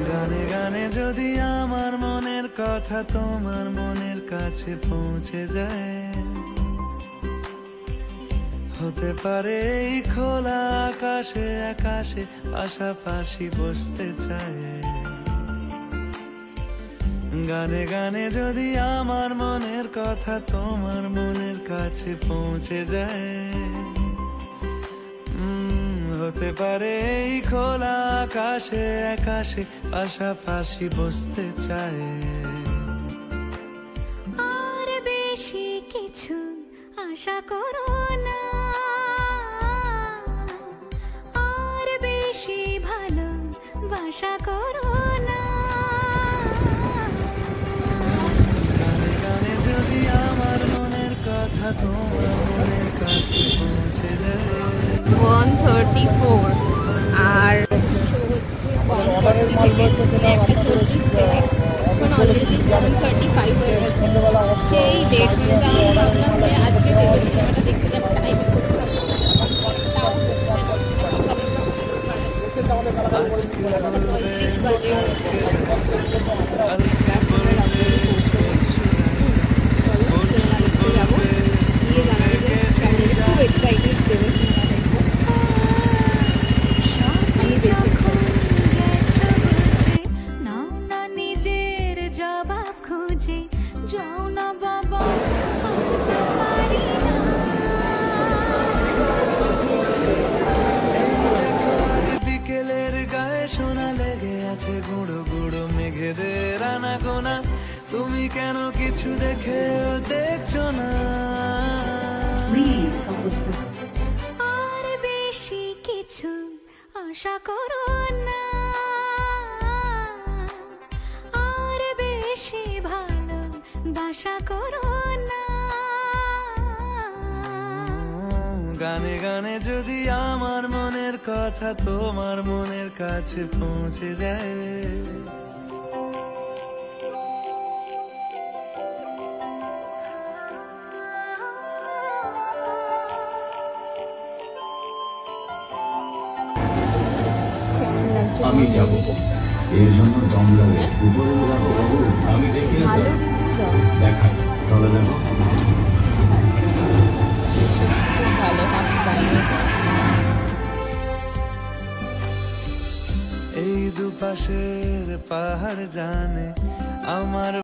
গানে গানে যদি আমার মনের কথা তোমার মনের কাছে পৌঁছে যায়, হতে পারে এই খোলা আকাশে আকাশে পাশাপাশি বসতে চায়। গানে গানে যদি আমার মনের কথা তোমার মনের কাছে পৌঁছে যায়, হতে পারে এই খোলা আকাশে আকাশে পাশাপাশি বসতে চায়। আর বেশি কিছু আশা করো না, আর বেশি ভালোবাসা করো না। গানে গানে যদি আমার মনের কথা তোমার মনের কাছে পৌঁছে যায়। 1:34 আর একটা 40 এখন অলরেডি 1:35 হয়ে গেছে। সেই ডেট মিলে আমি ভাবলাম যে আজকে দেবের সিনেমাটা দেখতে যাবো। টাইমে খুব এক্সাইটেড দেবের সিনেমা দেখবো। আমি নিজের জবাব খুঁজে যাও না বাবা, বিকেলের গায়ে সোনা লেগে আছে গুঁড়ো গুঁড়ো মেঘেদের আনাগোনা, তুমি কেন কিছু দেখেও দেখছো না? আর বেশি কিছু আশা করো না, আর বেশি ভালোবাসা করো না। গানে গানে যদি আমার মনের কথা তোমার মনের কাছে পৌঁছে যায়, আমি যাব এর জন্য দম লাগে উপরে রাখো বাবু, আমি দেখি না স্যার, দেখাই চলে যাবো। ভালো এই দুপাশের পাহাড় জানে আমার